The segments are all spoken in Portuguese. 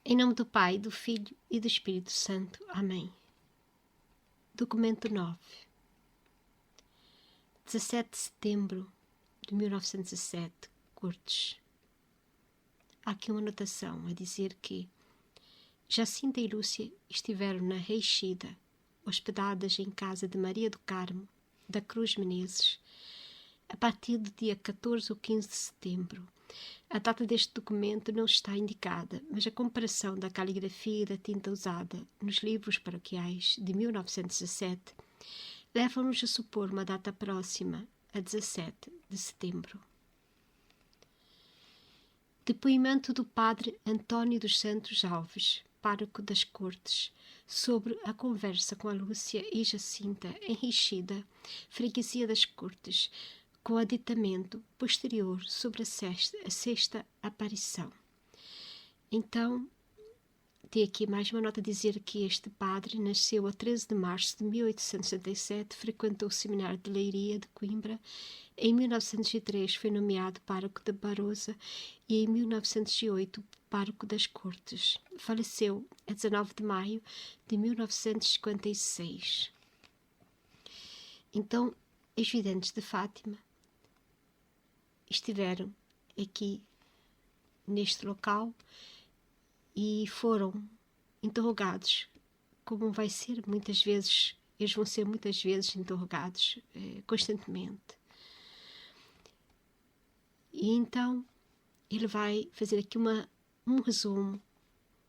Em nome do Pai, do Filho e do Espírito Santo. Amém. Documento 9. 17 de setembro de 1907, Cortes. Há aqui uma anotação a dizer que Jacinta e Lúcia estiveram na Reixida, hospedadas em casa de Maria do Carmo, da Cruz Menezes, a partir do dia 14 ou 15 de setembro. A data deste documento não está indicada, mas a comparação da caligrafia e da tinta usada nos livros paroquiais de 1917 leva-nos a supor uma data próxima, a 17 de setembro. Depoimento do padre António dos Santos Alves, pároco das Cortes, sobre a conversa com a Lúcia e Jacinta em Reixida, freguesia das Cortes, com aditamento posterior sobre a sexta aparição. Então, tem aqui mais uma nota a dizer que este padre nasceu a 13 de março de 1867, frequentou o seminário de Leiria de Coimbra, em 1903 foi nomeado pároco de Barosa e em 1908 pároco das Cortes. Faleceu a 19 de maio de 1956. Então, os videntes de Fátima estiveram aqui neste local e foram interrogados, como vai ser muitas vezes, eles vão ser muitas vezes interrogados constantemente. E então ele vai fazer aqui um resumo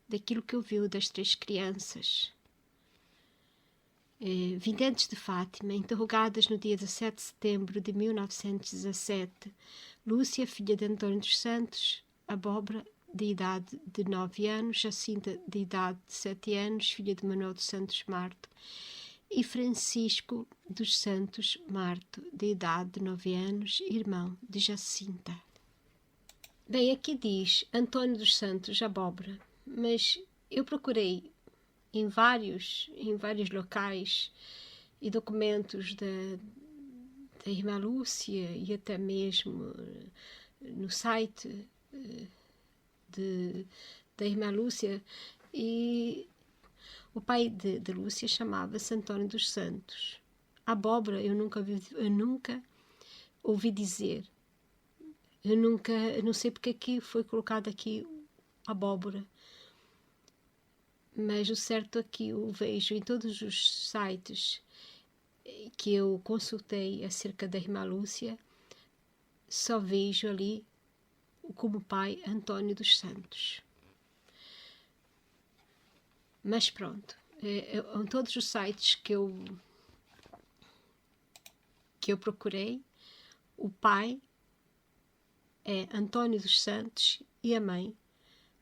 daquilo que ouviu das três crianças. Videntes de Fátima, interrogadas no dia 17 de setembro de 1917, Lúcia, filha de António dos Santos, Abóbora, de idade de 9 anos, Jacinta, de idade de 7 anos, filha de Manuel dos Santos Marto, e Francisco dos Santos Marto, de idade de 9 anos, irmão de Jacinta. Bem, aqui diz António dos Santos Abóbora, mas eu procurei em vários locais e documentos da irmã Lúcia e até mesmo no site da irmã Lúcia, e o pai de Lúcia chamava-se António dos Santos. Abóbora eu nunca ouvi dizer. Eu não sei porque aqui foi colocado aqui abóbora. Mas o certo é que eu vejo em todos os sites que eu consultei acerca da irmã Lúcia, só vejo ali como pai António dos Santos. Mas pronto, em todos os sites que eu procurei, o pai é António dos Santos e a mãe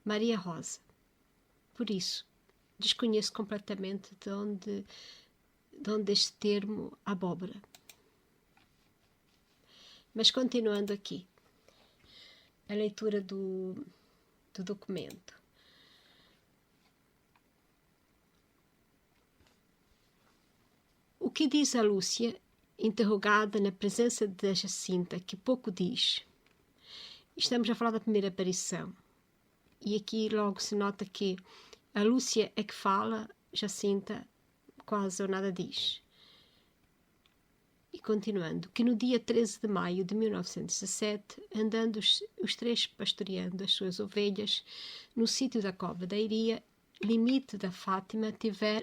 Maria Rosa. Por isso, desconheço completamente de onde este termo abóbora. Mas continuando aqui, a leitura do documento. O que diz a Lúcia, interrogada na presença da Jacinta, que pouco diz? Estamos a falar da primeira aparição. E aqui logo se nota que a Lúcia é que fala, Jacinta quase ou nada diz. E continuando, que no dia 13 de maio de 1917, andando os três pastoreando as suas ovelhas no sítio da Cova da Iria, limite da Fátima,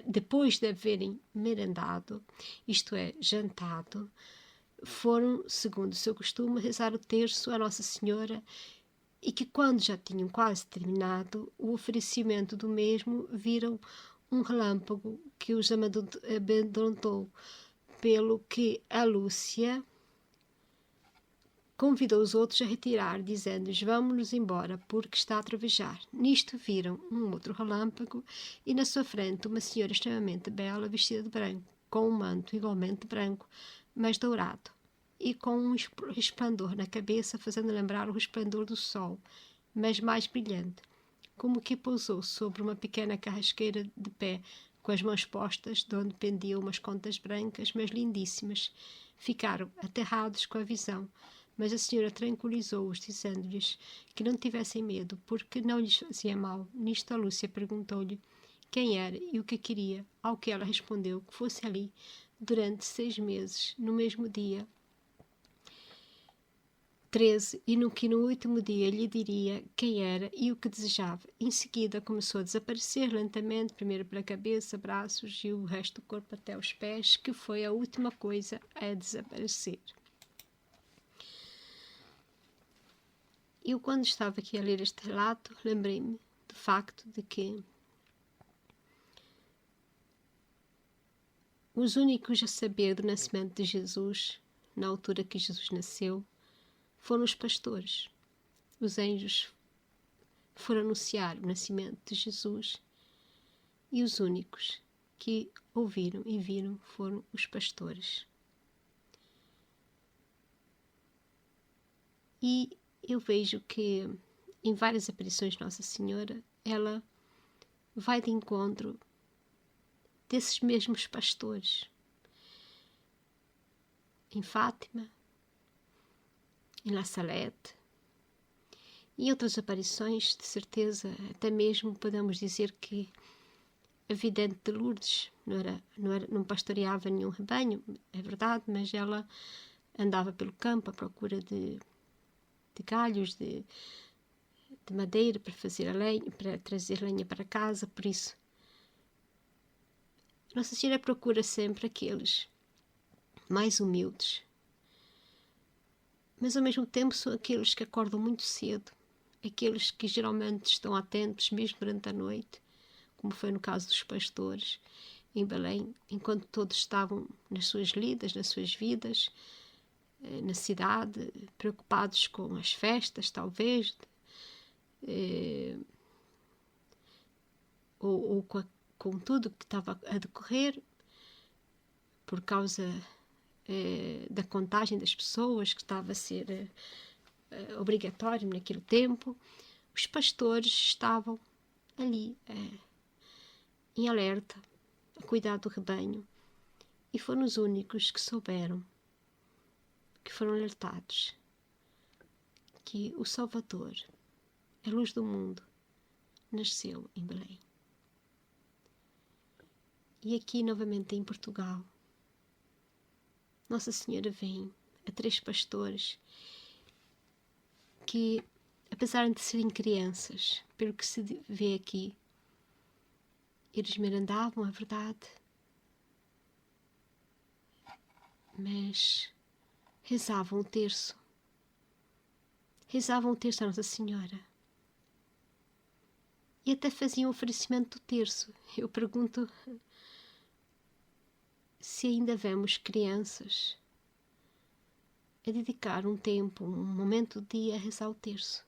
depois de haverem merendado, isto é, jantado, foram, segundo o seu costume, rezar o terço à Nossa Senhora, e que quando já tinham quase terminado o oferecimento do mesmo, viram um relâmpago que os amedrontou, pelo que a Lúcia convidou os outros a retirar, dizendo-lhes: vamos-nos embora, porque está a trovejar. Nisto viram um outro relâmpago, e na sua frente uma senhora extremamente bela, vestida de branco, com um manto igualmente branco, mas dourado, e com um resplendor na cabeça, fazendo lembrar o resplendor do sol, mas mais brilhante, como que pousou sobre uma pequena carrasqueira de pé, com as mãos postas, de onde pendiam umas contas brancas, mas lindíssimas. Ficaram aterrados com a visão, Mas a senhora tranquilizou-os, dizendo-lhes que não tivessem medo, porque não lhes fazia mal. Nisto a Lúcia perguntou-lhe quem era e o que queria, ao que ela respondeu que fosse ali durante 6 meses, no mesmo dia 13, e no último dia lhe diria quem era e o que desejava. Em seguida começou a desaparecer lentamente, primeiro pela cabeça, braços e o resto do corpo até os pés, que foi a última coisa a desaparecer. Eu, quando estava aqui a ler este relato, lembrei-me do facto de que os únicos a saber do nascimento de Jesus, na altura que Jesus nasceu, foram os pastores. Os anjos foram anunciar o nascimento de Jesus e os únicos que ouviram e viram foram os pastores. E eu vejo que em várias aparições de Nossa Senhora, ela vai de encontro desses mesmos pastores. Em Fátima, em La Salette, e outras aparições, de certeza, até mesmo podemos dizer que a vidente de Lourdes não pastoreava nenhum rebanho, é verdade, mas ela andava pelo campo à procura de galhos, de madeira para fazer a lenha, para trazer lenha para casa. Por isso, Nossa Senhora procura sempre aqueles mais humildes, mas ao mesmo tempo são aqueles que acordam muito cedo, aqueles que geralmente estão atentos mesmo durante a noite, como foi no caso dos pastores em Belém, enquanto todos estavam nas suas lidas, nas suas vidas, na cidade, preocupados com as festas, talvez, ou com tudo que estava a decorrer, por causa da contagem das pessoas, que estava a ser obrigatório naquele tempo. Os pastores estavam ali em alerta, a cuidar do rebanho, e foram os únicos que souberam, que foram alertados, que o Salvador, a luz do mundo, nasceu em Belém. E aqui novamente em Portugal, Nossa Senhora vem a 3 pastores que, apesar de serem crianças, pelo que se vê aqui, eles merendavam, é verdade, mas rezavam o terço. Rezavam o terço à Nossa Senhora. E até faziam o oferecimento do terço. Eu pergunto se ainda vemos crianças a dedicar um tempo, um momento do dia a rezar o terço,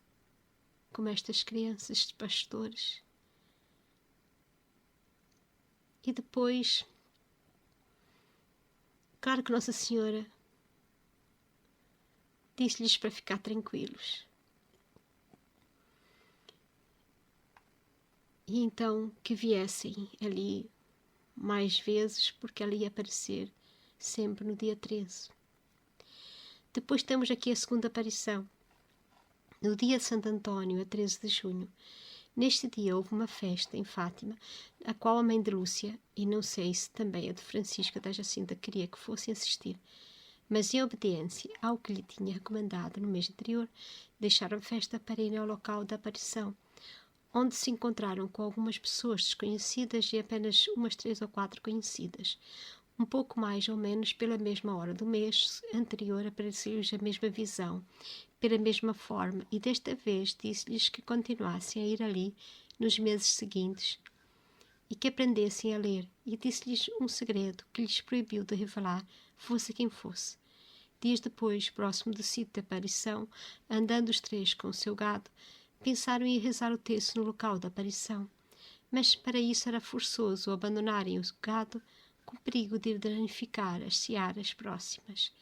como estas crianças, estes pastores. E depois, claro que Nossa Senhora disse-lhes para ficar tranquilos. E então que viessem ali mais vezes, porque ela ia aparecer sempre no dia 13. Depois temos aqui a segunda aparição, no dia de Santo António, a 13 de junho. Neste dia houve uma festa em Fátima, a qual a mãe de Lúcia, e não sei se também a de Francisca da Jacinta, queria que fossem assistir, mas em obediência ao que lhe tinha recomendado no mês anterior, deixaram a festa para ir ao local da aparição, onde se encontraram com algumas pessoas desconhecidas e apenas umas 3 ou 4 conhecidas. Um pouco mais ou menos pela mesma hora do mês anterior apareceu-lhes a mesma visão, pela mesma forma, e desta vez disse-lhes que continuassem a ir ali nos meses seguintes e que aprendessem a ler, e disse-lhes um segredo que lhes proibiu de revelar, fosse quem fosse. Dias depois, próximo do sítio da aparição, andando os 3 com o seu gado, pensaram em rezar o terço no local da aparição, mas para isso era forçoso abandonarem o gado, com perigo de danificar as searas próximas,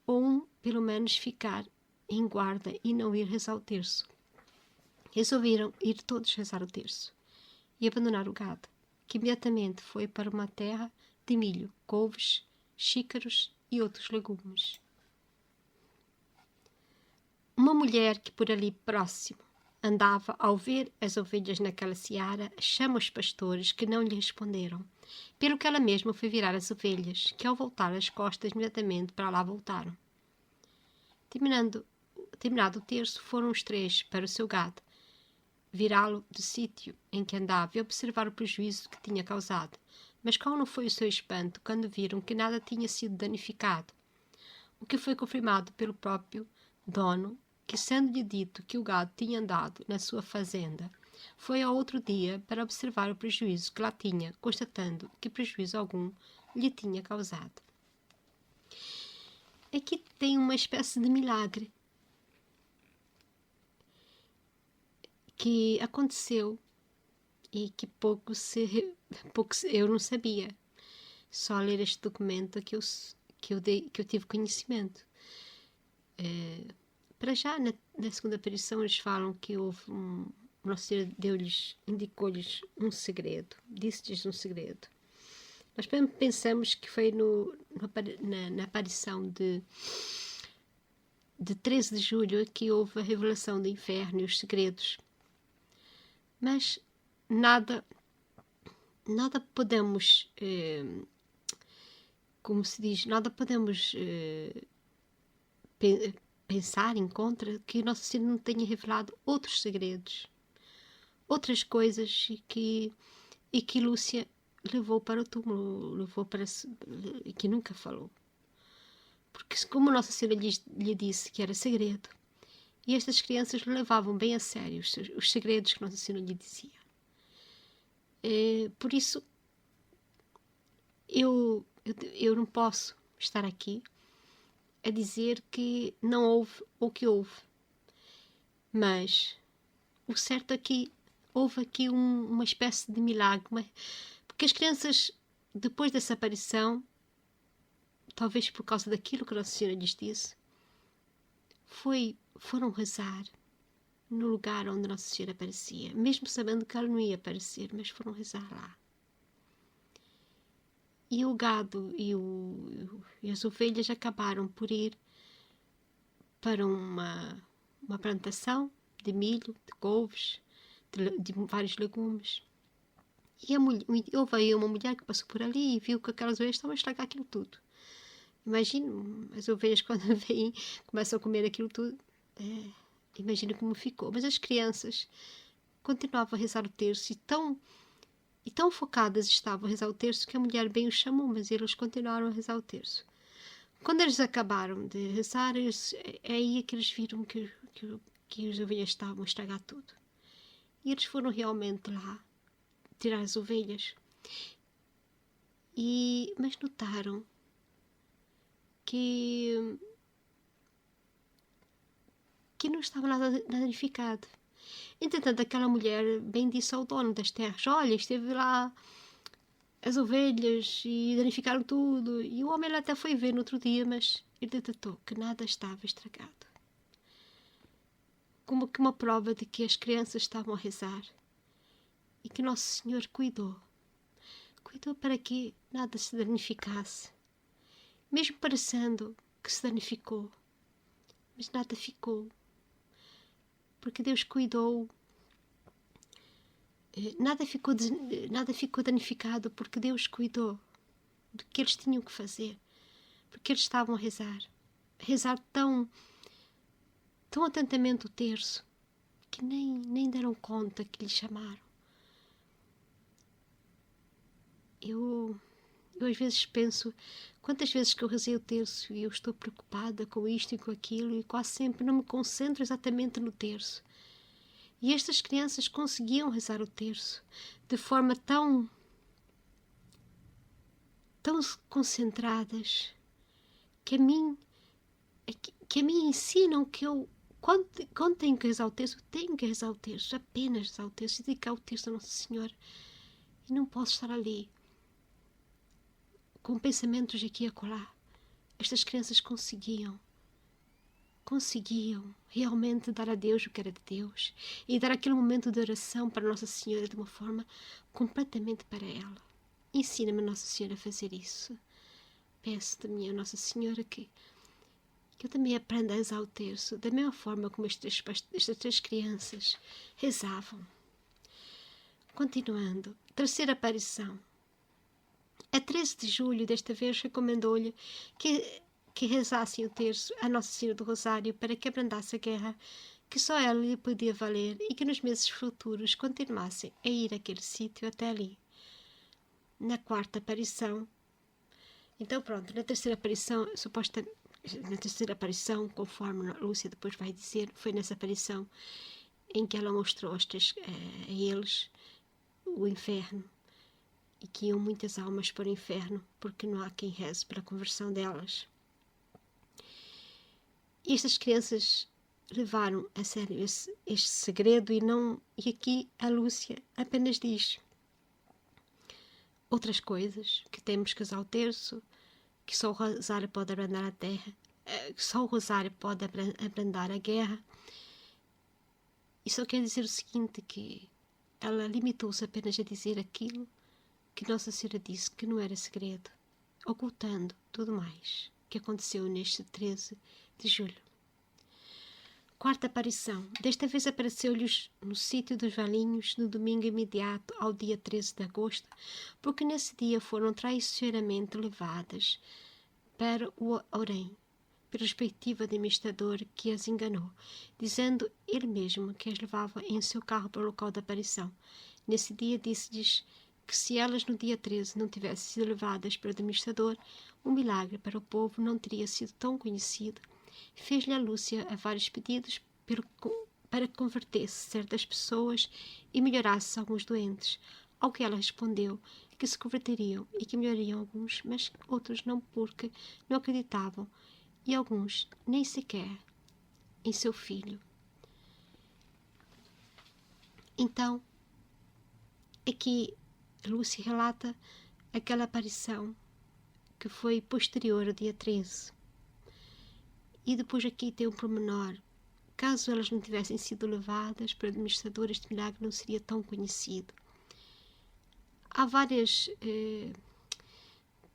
ou pelo menos ficar em guarda e não ir rezar o terço. Resolveram ir todos rezar o terço e abandonar o gado, que imediatamente foi para uma terra de milho, couves, xícaros e outros legumes. Uma mulher que por ali próximo andava, ao ver as ovelhas naquela seara, chama os pastores, que não lhe responderam, pelo que ela mesma foi virar as ovelhas, que ao voltar as costas imediatamente para lá voltaram. Terminado o terço, foram os três para o seu gado, virá-lo do sítio em que andava e observar o prejuízo que tinha causado. Mas qual não foi o seu espanto quando viram que nada tinha sido danificado, o que foi confirmado pelo próprio dono, que, sendo-lhe dito que o gado tinha andado na sua fazenda, foi ao outro dia para observar o prejuízo que lá tinha, constatando que prejuízo algum lhe tinha causado. Aqui tem uma espécie de milagre que aconteceu e que eu não sabia. Só ler este documento que eu tive conhecimento. Para já, na segunda aparição, eles falam que houve Nossa Senhora indicou-lhes um segredo, disse-lhes um segredo. Nós pensamos que foi na aparição de 13 de julho que houve a revelação do inferno e os segredos. Mas nada podemos, como se diz, nada podemos pensar em contra que Nossa Senhora não tenha revelado outros segredos, outras coisas e que Lúcia levou para o túmulo, e que nunca falou. Porque como Nossa Senhora lhe disse que era segredo, e estas crianças levavam bem a sério os segredos que Nossa Senhora lhe dizia. Por isso, eu não posso estar aqui a dizer que não houve ou que houve. Mas o certo é que houve aqui uma espécie de milagre. Porque as crianças, depois dessa aparição, talvez por causa daquilo que Nossa Senhora lhes disse, foram rezar no lugar onde Nossa Senhora aparecia, mesmo sabendo que ela não ia aparecer, mas foram rezar lá. E o gado e as ovelhas acabaram por ir para uma plantação de milho, de couves, de vários legumes. E houve aí uma mulher que passou por ali e viu que aquelas ovelhas estavam a estragar aquilo tudo. Imagino, as ovelhas quando vêm, começam a comer aquilo tudo. Imagina como ficou. Mas as crianças continuavam a rezar o terço e tão focadas estavam a rezar o terço que a mulher bem os chamou, mas eles continuaram a rezar o terço. Quando eles acabaram de rezar, é aí que eles viram que as ovelhas estavam a estragar tudo. E eles foram realmente lá tirar as ovelhas. Mas notaram que não estava nada danificado. Entretanto, aquela mulher bem disse ao dono das terras: olha, esteve lá as ovelhas e danificaram tudo. E o homem até foi ver no outro dia, mas ele detectou que nada estava estragado. Como que uma prova de que as crianças estavam a rezar e que Nosso Senhor cuidou para que nada se danificasse, mesmo parecendo que se danificou, mas nada ficou, porque Deus cuidou. Nada ficou danificado porque Deus cuidou do que eles tinham que fazer, porque eles estavam a rezar tão atentamente o terço que nem deram conta que lhe chamaram. Eu às vezes penso quantas vezes que eu rezei o terço e eu estou preocupada com isto e com aquilo e quase sempre não me concentro exatamente no terço. E estas crianças conseguiam rezar o terço de forma tão concentradas que a mim ensinam que eu, quando tenho que rezar o terço, tenho que rezar o terço, apenas rezar o terço e dedicar o terço a Nossa Senhora. E não posso estar ali com pensamentos aqui e acolá. Estas crianças conseguiam realmente dar a Deus o que era de Deus e dar aquele momento de oração para Nossa Senhora de uma forma completamente para ela. Ensina-me, Nossa Senhora, a fazer isso. Peço de mim a Nossa Senhora que que eu também aprenda a rezar o terço da mesma forma como estas três crianças rezavam. Continuando, terceira aparição. A 13 de julho, desta vez, recomendou-lhe que rezassem o terço a Nossa Senhora do Rosário para que abrandasse a guerra, que só ela lhe podia valer, e que nos meses futuros continuassem a ir àquele sítio até ali. Na quarta aparição, então pronto, na terceira aparição, conforme a Lúcia depois vai dizer, foi nessa aparição em que ela mostrou a eles o inferno, e que iam muitas almas para o inferno, porque não há quem reze pela conversão delas. E estas crianças levaram a sério este segredo, e aqui a Lúcia apenas diz outras coisas, que temos que usar o terço, que só o rosário pode abrandar a terra, que só o rosário pode abrandar a guerra. E só quer dizer o seguinte, que ela limitou-se apenas a dizer aquilo que Nossa Senhora disse que não era segredo, ocultando tudo mais que aconteceu neste 13 de julho. Quarta aparição. Desta vez apareceu-lhes no sítio dos velhinhos no domingo imediato ao dia 13 de agosto, porque nesse dia foram traiçoeiramente levadas para o Orém, pelo respectivo administrador que as enganou, dizendo ele mesmo que as levava em seu carro para o local da aparição. Nesse dia disse-lhes que se elas no dia 13 não tivessem sido levadas pelo administrador, o milagre para o povo não teria sido tão conhecido. Fez-lhe a Lúcia a vários pedidos para que convertesse certas pessoas e melhorasse alguns doentes, ao que ela respondeu que se converteriam e que melhorariam alguns, mas outros não, porque não acreditavam, e alguns nem sequer em seu filho. Então, aqui Lúcia relata aquela aparição que foi posterior ao dia 13. E depois aqui tem um pormenor. Caso elas não tivessem sido levadas para o administrador, este milagre não seria tão conhecido. Há várias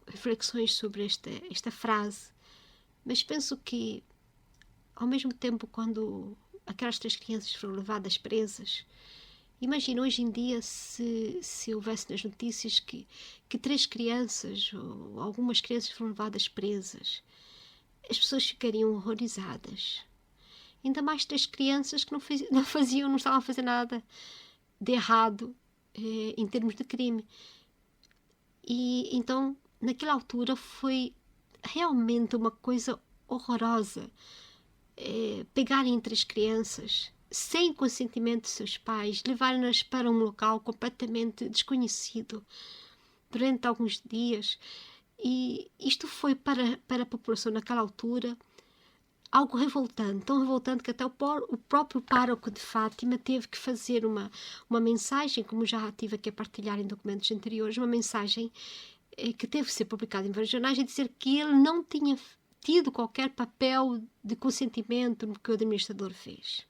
reflexões sobre esta frase, mas penso que, ao mesmo tempo, quando aquelas três crianças foram levadas presas, imagina hoje em dia se houvesse nas notícias que três crianças ou algumas crianças foram levadas presas. As pessoas ficariam horrorizadas. Ainda mais três crianças que não estavam a fazer nada de errado em termos de crime. E então, naquela altura, foi realmente uma coisa horrorosa pegarem três crianças sem consentimento de seus pais, levarem-nas para um local completamente desconhecido durante alguns dias. E isto foi para a população naquela altura algo revoltante, tão revoltante que até o próprio pároco de Fátima teve que fazer uma mensagem, como já tive aqui a partilhar em documentos anteriores, uma mensagem que teve que ser publicada em vários jornais, e dizer que ele não tinha tido qualquer papel de consentimento no que o administrador fez.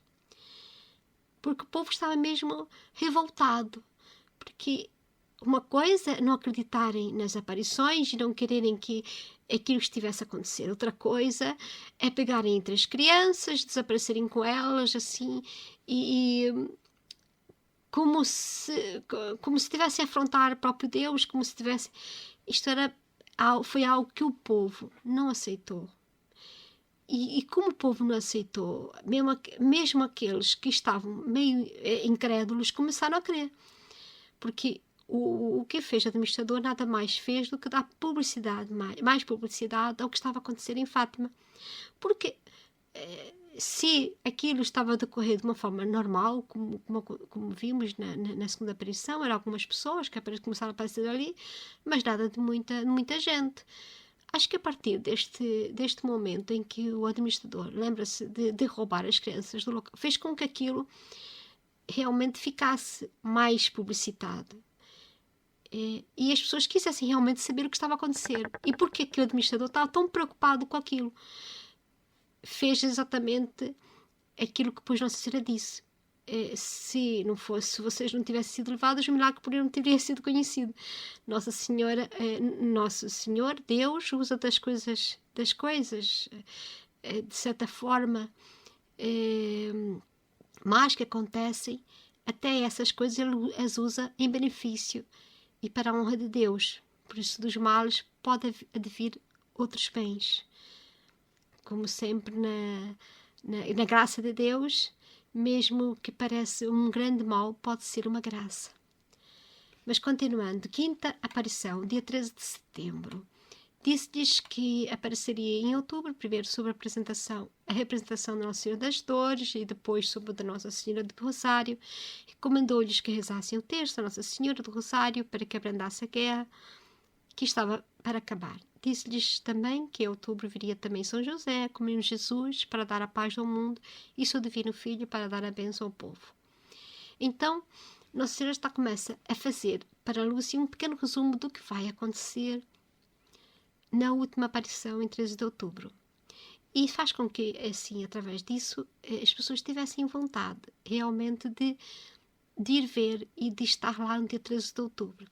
Porque o povo estava mesmo revoltado, porque uma coisa é não acreditarem nas aparições e não quererem que aquilo estivesse a acontecer. Outra coisa é pegarem três crianças, desaparecerem com elas, assim, e como se tivessem a afrontar o próprio Deus, como se tivesse... foi algo que o povo não aceitou. E como o povo não aceitou, mesmo aqueles que estavam meio incrédulos começaram a crer. Porque o que fez o administrador nada mais fez do que dar publicidade, mais publicidade ao que estava a acontecer em Fátima. Porque se aquilo estava a decorrer de uma forma normal, como vimos na segunda aparição, eram algumas pessoas que começaram a aparecer ali, mas nada de muita gente. Acho que a partir deste momento em que o administrador lembra-se de roubar as crianças do local, fez com que aquilo realmente ficasse mais publicitado. E as pessoas quisessem realmente saber o que estava a acontecer. E porquê que o administrador estava tão preocupado com aquilo? Fez exatamente aquilo que depois Nossa Senhora disse. Se vocês não tivessem sido levados, o milagre por ele não teria sido conhecido. Nosso Senhor, Deus, usa das coisas de certa forma, más que acontecem, até essas coisas ele as usa em benefício e para a honra de Deus. Por isso, dos males pode advir outros bens. Como sempre, na graça de Deus, mesmo que pareça um grande mal, pode ser uma graça. Mas continuando, quinta aparição, dia 13 de setembro. Disse-lhes que apareceria em outubro, primeiro sobre a representação da Nossa Senhora das Dores e depois sobre a da Nossa Senhora do Rosário. Recomendou-lhes que rezassem o texto da Nossa Senhora do Rosário para que abrandasse a guerra que estava para acabar. Disse-lhes também que em outubro viria também São José, como menino Jesus, para dar a paz ao mundo, e seu divino Filho para dar a bênção ao povo. Então, Nossa Senhora começa a fazer para a Lúcia um pequeno resumo do que vai acontecer na última aparição em 13 de outubro. E faz com que, assim, através disso, as pessoas tivessem vontade realmente de ir ver e de estar lá no dia 13 de outubro.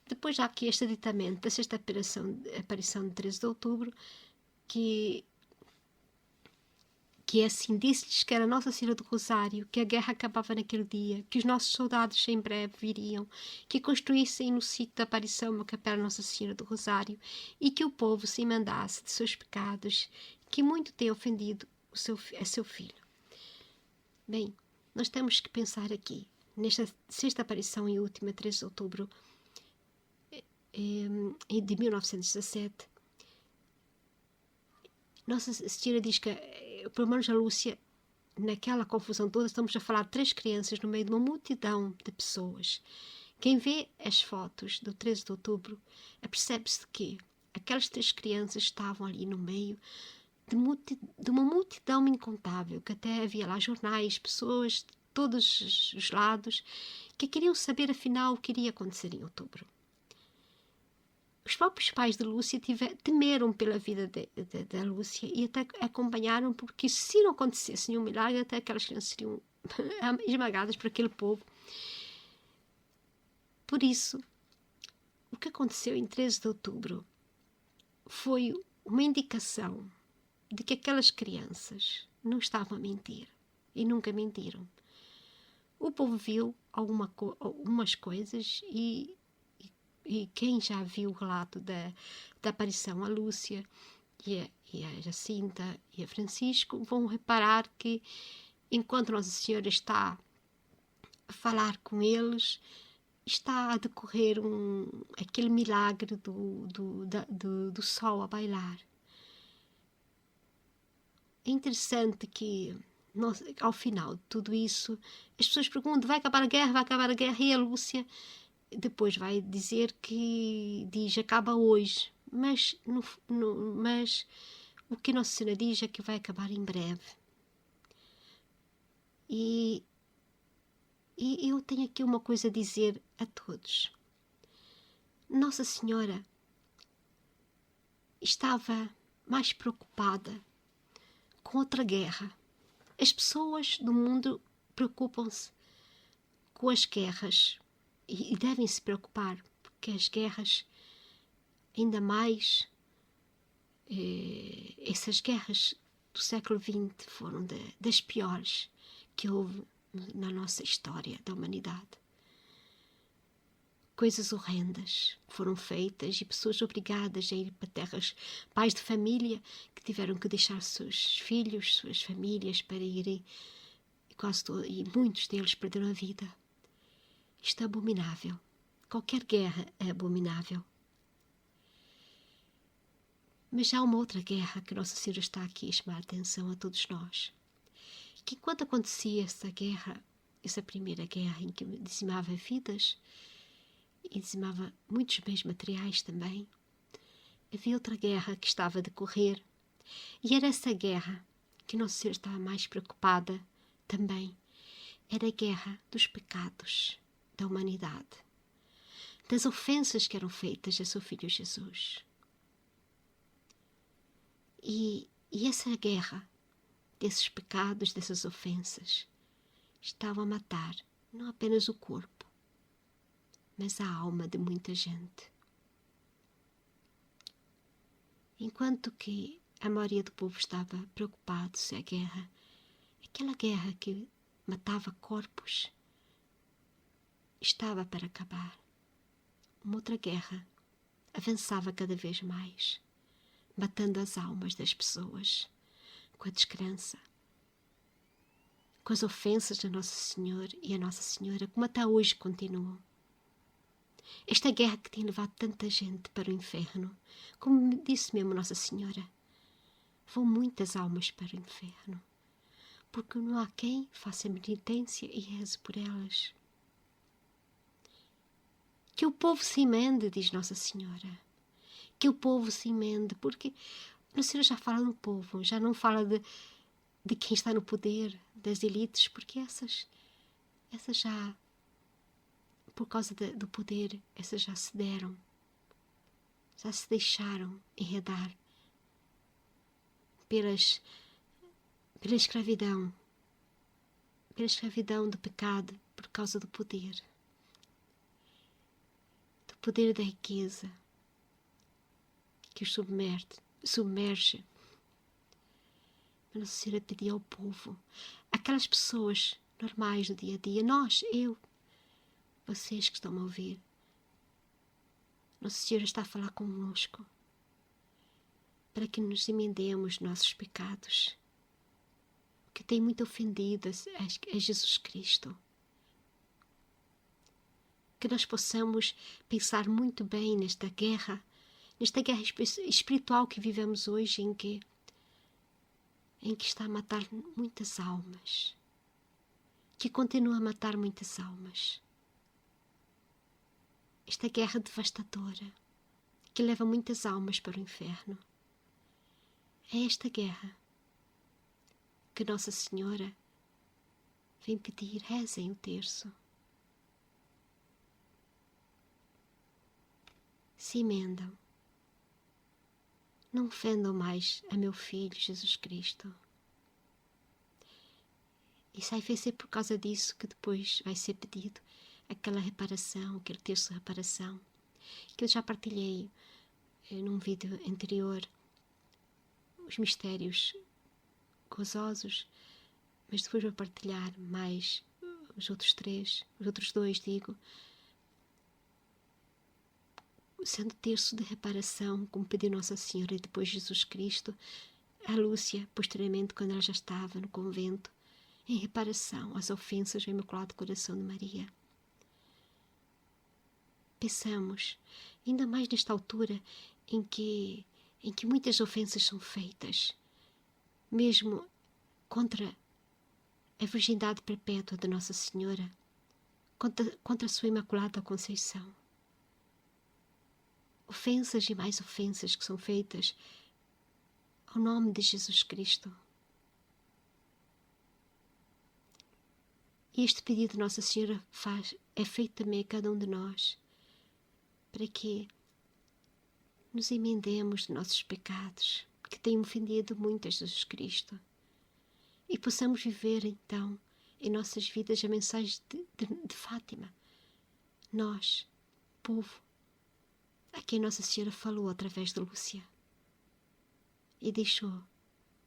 Depois há aqui este aditamento da sexta aparição de 13 de outubro, que é assim, disse-lhes que era Nossa Senhora do Rosário, que a guerra acabava naquele dia, que os nossos soldados em breve viriam, que construíssem no sítio da aparição uma capela Nossa Senhora do Rosário e que o povo se emendasse de seus pecados, que muito tem ofendido a seu filho. Bem, nós temos que pensar aqui, nesta sexta aparição e última, 13 de outubro de 1917, Nossa Senhora diz que, pelo menos a Lúcia, naquela confusão toda, estamos a falar de 3 crianças no meio de uma multidão de pessoas. Quem vê as fotos do 13 de outubro apercebe-se que aquelas 3 crianças estavam ali no meio de uma multidão incontável, que até havia lá jornais, pessoas de todos os lados, que queriam saber afinal o que iria acontecer em outubro. Os próprios pais de Lúcia temeram pela vida da Lúcia e até acompanharam, porque se não acontecesse nenhum milagre, até aquelas crianças seriam esmagadas por aquele povo. Por isso, o que aconteceu em 13 de outubro foi uma indicação de que aquelas crianças não estavam a mentir e nunca mentiram. O povo viu algumas coisas e quem já viu o relato da aparição a Lúcia e a Jacinta e a Francisco vão reparar que enquanto Nossa Senhora está a falar com eles, está a decorrer aquele milagre do sol a bailar. É interessante que ao final de tudo isso as pessoas perguntam: vai acabar a guerra? E a Lúcia depois vai dizer que acaba hoje, mas o que Nossa Senhora diz é que vai acabar em breve. E eu tenho aqui uma coisa a dizer a todos. Nossa Senhora estava mais preocupada com outra guerra. As pessoas do mundo preocupam-se com as guerras e devem se preocupar, porque as guerras, ainda mais essas guerras do século XX, foram das piores que houve na nossa história da humanidade. Coisas horrendas foram feitas e pessoas obrigadas a ir para terras, pais de família que tiveram que deixar seus filhos, suas famílias para irem, e muitos deles perderam a vida. Isto é abominável. Qualquer guerra é abominável. Mas há uma outra guerra que Nossa Senhora está aqui a chamar a atenção a todos nós. Que enquanto acontecia essa guerra, essa primeira guerra em que dizimava vidas e dizimava muitos bens materiais também, havia outra guerra que estava a decorrer. E era essa guerra que Nossa Senhora estava mais preocupada também. Era a guerra dos pecados da humanidade, das ofensas que eram feitas a seu Filho Jesus. E essa guerra desses pecados, dessas ofensas, estava a matar não apenas o corpo, mas a alma de muita gente. Enquanto que a maioria do povo estava preocupado se a guerra, aquela guerra que matava corpos, estava para acabar. Uma outra guerra avançava cada vez mais, matando as almas das pessoas, com a descrença, com as ofensas a Nosso Senhor e a Nossa Senhora, como até hoje continuam. Esta guerra que tem levado tanta gente para o inferno, como disse mesmo Nossa Senhora, vão muitas almas para o inferno, porque não há quem faça penitência e reze por elas. Que o povo se emende, diz Nossa Senhora. Que o povo se emende, porque Nossa Senhora já fala no povo, já não fala de quem está no poder, das elites, porque essas já, por causa do poder, essas já se deram, já se deixaram enredar pela escravidão do pecado, por causa do poder da riqueza que os submerge. Nossa Senhora pedia ao povo, aquelas pessoas normais do dia a dia, nós, eu, vocês que estão a ouvir, Nossa Senhora está a falar connosco para que nos emendemos nossos pecados, que tem muito ofendido a Jesus Cristo. Que nós possamos pensar muito bem nesta guerra espiritual que vivemos hoje, em que está a matar muitas almas, que continua a matar muitas almas. Esta guerra devastadora, que leva muitas almas para o inferno. É esta guerra que Nossa Senhora vem pedir, rezem o terço. Se emendam. Não ofendam mais a meu Filho Jesus Cristo. Isso aí vai ser por causa disso que depois vai ser pedido aquela reparação, aquele terço de reparação, que eu já partilhei num vídeo anterior, os mistérios gozosos, mas depois vou partilhar mais os outros dois, o santo terço de reparação, como pediu Nossa Senhora e depois Jesus Cristo, a Lúcia, posteriormente, quando ela já estava no convento, em reparação às ofensas do Imaculado Coração de Maria. Pensamos, ainda mais nesta altura em que muitas ofensas são feitas, mesmo contra a virgindade perpétua de Nossa Senhora, contra a sua Imaculada Conceição. Ofensas e mais ofensas que são feitas ao nome de Jesus Cristo. E este pedido de Nossa Senhora é feito também a cada um de nós, para que nos emendemos de nossos pecados, que têm ofendido muito a Jesus Cristo, e possamos viver então em nossas vidas a mensagem de Fátima. Nós, povo, a quem Nossa Senhora falou através de Lúcia e deixou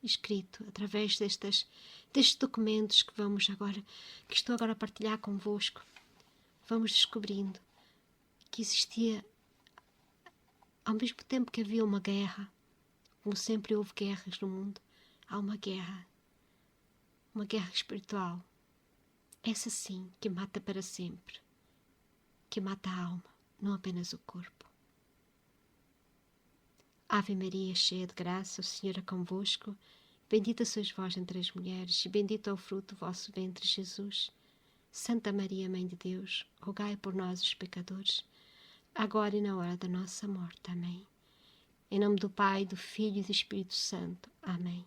escrito através destes documentos que estou agora a partilhar convosco. Vamos descobrindo que existia, ao mesmo tempo que havia uma guerra, como sempre houve guerras no mundo, há uma guerra espiritual, essa sim que mata para sempre, que mata a alma, não apenas o corpo. Ave Maria, cheia de graça, o Senhor é convosco. Bendita sois vós entre as mulheres, e bendito é o fruto do vosso ventre, Jesus. Santa Maria, Mãe de Deus, rogai por nós, os pecadores, agora e na hora da nossa morte. Amém. Em nome do Pai, do Filho e do Espírito Santo. Amém.